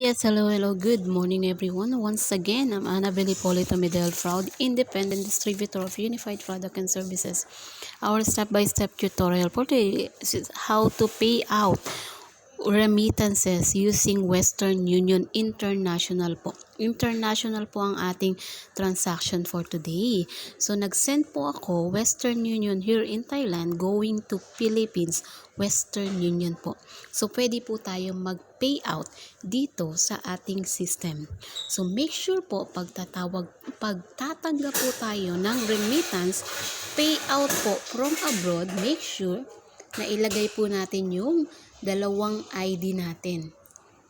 Yes, hello, good morning everyone. Once again, I'm Annabelle Hipólito Medel, proud independent distributor of Unified Product and Services. Our step-by-step tutorial for today is how to pay out remittances using Western Union International po. International po ang ating transaction for today. So, nag-send po ako Western Union here in Thailand going to Philippines, Western Union po. So, pwede po tayo mag-payout dito sa ating system. So, make sure po pagtatanggap po tayo ng remittance, payout po from abroad, make sure na ilagay po natin yung dalawang ID natin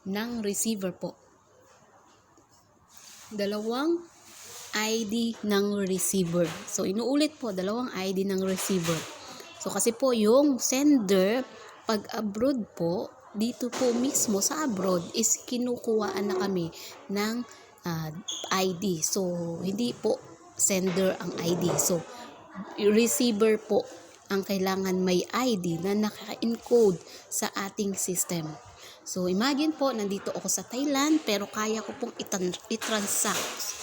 ng receiver po. Dalawang ID ng receiver. So, inuulit po, dalawang ID ng receiver. So, kasi po yung sender, pag abroad po, dito po mismo sa abroad is kinukuhaan na kami ng ID. So, hindi po sender ang ID. So, receiver po ang kailangan may ID na naka-encode sa ating system. So, imagine po, nandito ako sa Thailand, pero kaya ko pong i-transact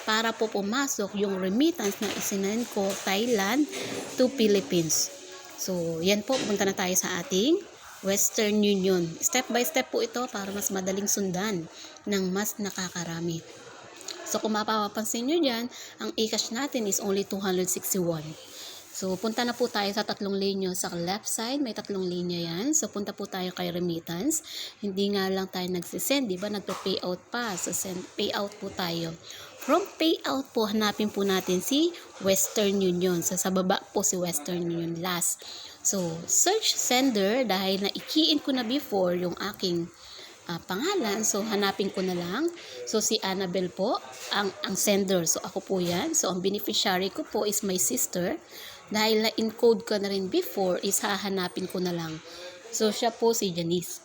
para po pumasok yung remittance na isinend ko Thailand to Philippines. So, yan po, punta na tayo sa ating Western Union. Step by step po ito para mas madaling sundan ng mas nakakarami. So, kung mapapansin nyo dyan, ang e-cash natin is only 261. So, punta na po tayo sa tatlong linya. Sa left side, may tatlong linya yan. So, punta po tayo kay remittance. Hindi nga lang tayo nagsisend, di ba? Nagpa-payout pa. So, payout po tayo. From payout po, hanapin po natin si Western Union. So, sa baba po si Western Union last. So, search sender dahil na-i-key-in ko na before yung aking pangalan. So, hanapin ko na lang. So, si Annabelle po, ang sender. So, ako po yan. So, ang beneficiary ko po is my sister. Dahil na-encode ko na rin before, is hahanapin ko na lang. So, siya po si Janice.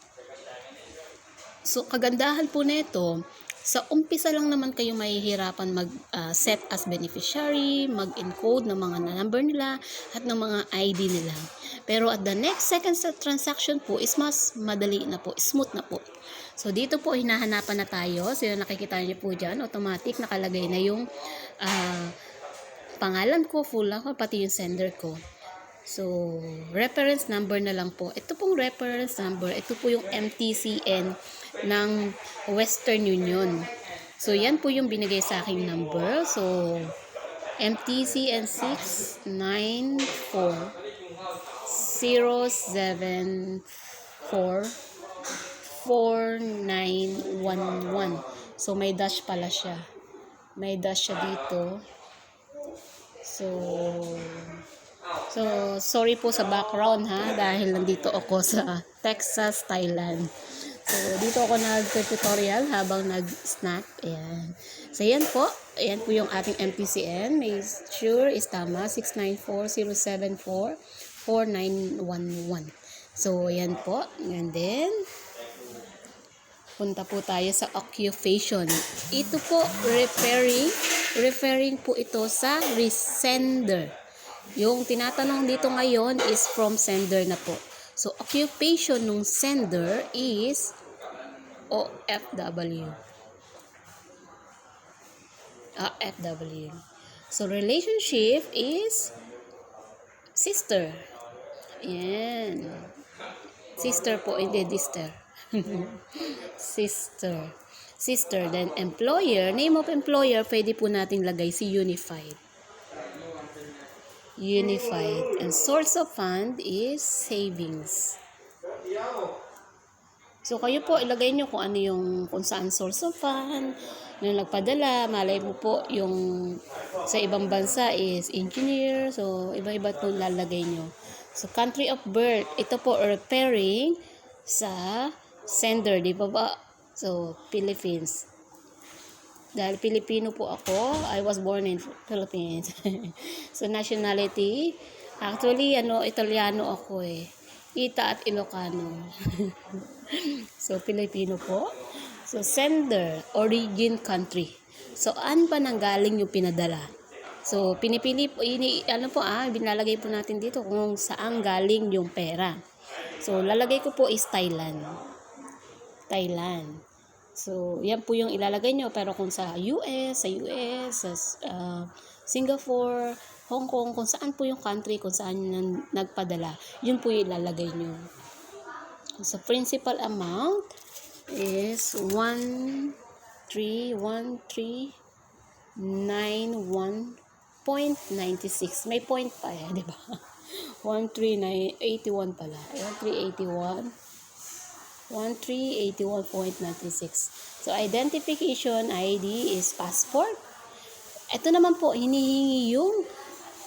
So, kagandahan po nito, sa umpisa lang naman kayo mahihirapan mag-set as beneficiary, mag-encode ng mga number nila, at ng mga ID nila. Pero at the next second transaction po is mas madali na po, smooth na po. So, dito po hinahanapan na tayo. So, nakikita niyo po dyan, automatic nakalagay na yung pangalan ko, full ako, pati yung sender ko. So, reference number na lang po. Ito pong reference number, ito po yung MTCN ng Western Union. So, yan po yung binigay sa aking number. So, MTCN 694 074 4911. So, may dash pala siya. May dash siya dito. So, sorry po sa background ha, dahil nandito ako sa Texas, Thailand. So, dito ako nag-tutorial habang nag-snack. Ayan. So, ayan po. Ayan po yung ating MPCN. Make sure is tama. 694-074-4911. So, ayan po. And then, punta po tayo sa occupation. Ito po, referring po ito sa resender. Yung tinatanong dito ngayon is from sender na po. So, occupation ng sender is OFW. FW. So, relationship is sister. Yan. Sister po, hindi sister. Sister. Then, employer. Name of employer, pwede po natin lagay si Unified. And source of fund is savings. So, kayo po, ilagay nyo kung saan source of fund, na nagpadala, malay mo po, yung sa ibang bansa is engineer, so, iba-iba po lalagay nyo. So, country of birth, ito po, referring sa sender, di ba ba? So, Philippines. Dahil Pilipino po ako, I was born in Philippines. So, nationality, actually, Italiano ako eh. Ita at Ilocano. So, Pilipino po. So, sender, origin country. So, an ba nanggaling yung pinadala? So, pinipili po, binalagay po natin dito kung saan galing yung pera. So, lalagay ko po is Thailand. So, yan po yung ilalagay nyo. Pero kung sa US, sa Singapore, Hong Kong, kung saan po yung country, kung saan nagpadala, yun po yung ilalagay nyo. So, principal amount is 1391.96. May point pa di ba? 13981 pala. 1381.96. So, identification ID is passport. Ito naman po, hinihingi yung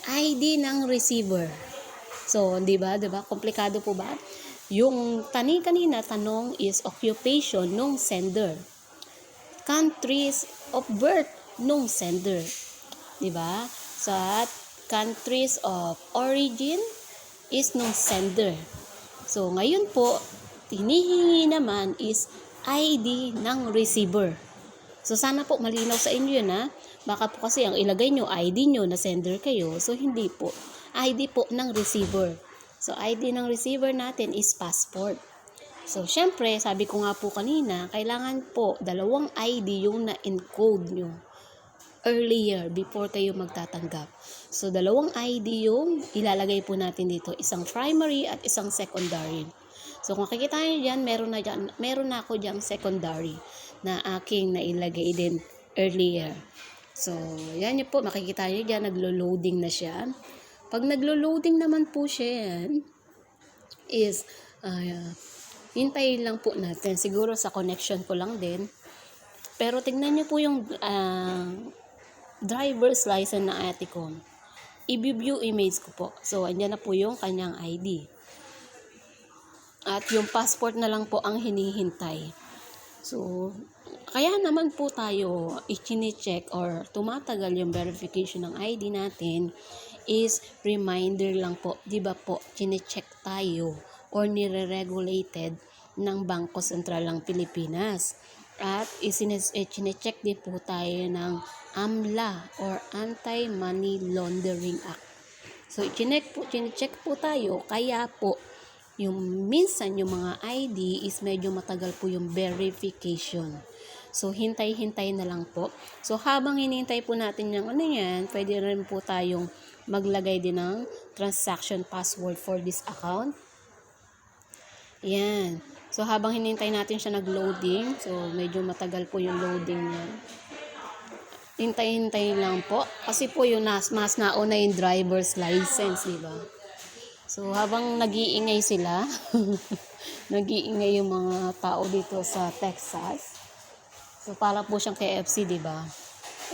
ID ng receiver. So, di ba? Komplikado po ba? Yung kanina tanong is occupation nung sender. Countries of birth nung sender. Di ba? So, at countries of origin is nung sender. So, ngayon po, hinihingi naman is ID ng receiver. So, sana po malinaw sa inyo yun, ha? Baka po kasi ang ilagay nyo, ID nyo na sender kayo. So, hindi po. ID po ng receiver. So, ID ng receiver natin is passport. So, syempre, sabi ko nga po kanina, kailangan po 2 ID yung na-encode nyo earlier before kayo magtatanggap. So, 2 ID yung ilalagay po natin dito. Isang primary at isang secondary. So, kung makikita nyo dyan, meron na ako dyang secondary na aking nailagay din earlier. So, yan yun po, makikita nyo dyan, naglo-loading na siya. Pag naglo-loading naman po siya yan, is, hintayin lang po natin. Siguro sa connection ko lang din. Pero tignan nyo po yung driver's license na ate ko. I-view image ko po. So, andyan na po yung kanyang ID. At yung passport na lang po ang hinihintay. So, kaya naman po tayo i-check or tumatagal yung verification ng ID natin is reminder lang po. Diba po, chine-check tayo or nire-regulated ng Bangko Sentral ng Pilipinas. At chine-check din po tayo ng AMLA or Anti-Money Laundering Act. So, chine-check po tayo, kaya po yung minsan yung mga ID is medyo matagal po yung verification. So, hintay-hintay na lang po. So, habang hinihintay po natin yung pwede rin po tayong maglagay din ng transaction password for this account. Yan. So, habang hinihintay natin siya nag-loading, so, medyo matagal po yung loading niya. Hintay-hintay lang po. Kasi po yung mas nauna yung driver's license, di ba? So, habang nag-iingay sila, nag-iingay yung mga tao dito sa Texas. So, para po siyang KFC, di ba?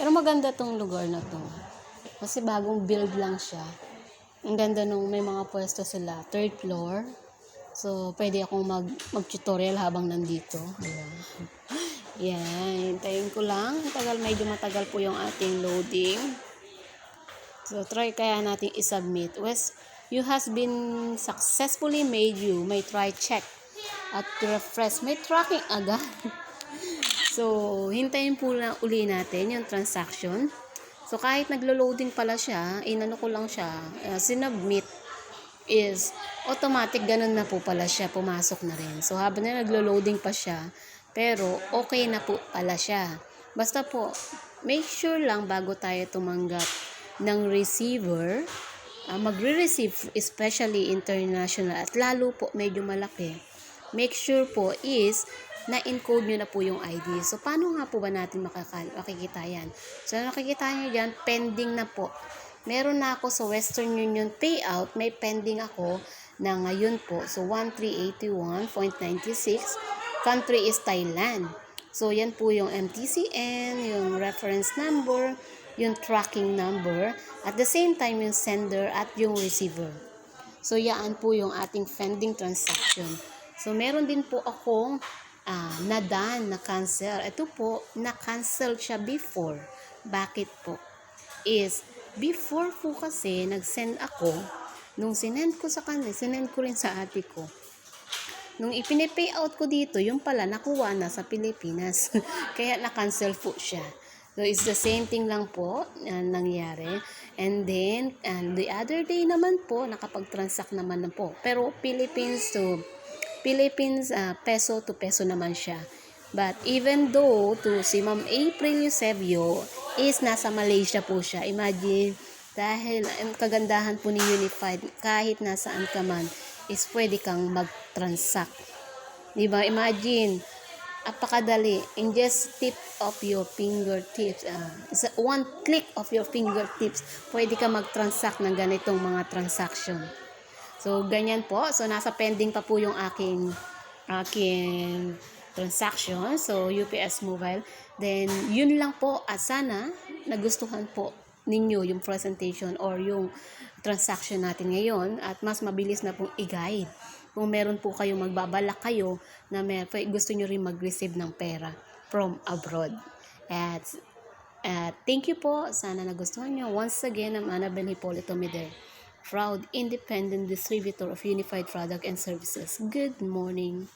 Pero maganda tong lugar na to. Kasi bagong build lang siya. Ang ganda nung may mga pwesto sila. 3rd floor. So, pwede akong mag-tutorial habang nandito. Di ba? Yan. Hintayin ko lang. Medyo matagal po yung ating loading. So, try kaya natin i-submit. You has been successfully made. You may try check at refresh. May tracking agad. So, hintayin po lang uli natin yung transaction. So, kahit naglo-loading pala siya, inano ko lang siya, sinubmit is automatic, ganun na po pala siya, pumasok na rin. So, habang na naglo-loading pa siya, pero okay na po pala siya. Basta po, make sure lang bago tayo tumanggap ng receiver, magre-receive, especially international, at lalo po medyo malaki, make sure po is na-encode nyo na po yung ID. So, paano nga po ba natin makikita yan? So, nakikita nyo dyan, pending na po. Meron na ako sa Western Union payout, may pending ako na ngayon po. So, 1381.96, country is Thailand. So, yan po yung MTCN, yung reference number, yung tracking number, at the same time yung sender at yung receiver. So, yan po yung ating pending transaction. So, meron din po akong na-cancel. Ito po, na-cancel siya before. Bakit po? Is, before po kasi, nag-send ako, nung sinend ko sa kanila, sinend ko rin sa ate ko. Nung ipinipay out ko dito, yung pala, nakuha na sa Pilipinas. Kaya na-cancel po siya. So, it's the same thing lang po nangyari. And then, the other day naman po, nakapag-transact naman na po. Pero, Philippines peso to peso naman siya. But even though to si Ma'am April Eusebio is nasa Malaysia po siya. Imagine, dahil ang kagandahan po ni Unified, kahit nasaan ka man, is pwede kang mag-transact. Diba? Imagine, apakadali. In just tip of your fingertips, one click of your fingertips, pwede ka mag-transact ng ganitong mga transaction. So, ganyan po. So, nasa pending pa po yung aking transaction. So, UPS Mobile. Then, yun lang po. At sana, nagustuhan po ninyo yung presentation or yung transaction natin ngayon. At mas mabilis na pong i-guide. Kung meron po kayong magbabalak kayo na gusto nyo rin mag-receive ng pera from abroad. At thank you po. Sana nagustuhan nyo. Once again, I'm Annabel Hipolito Mider, proud independent distributor of Unified Product and Services. Good morning.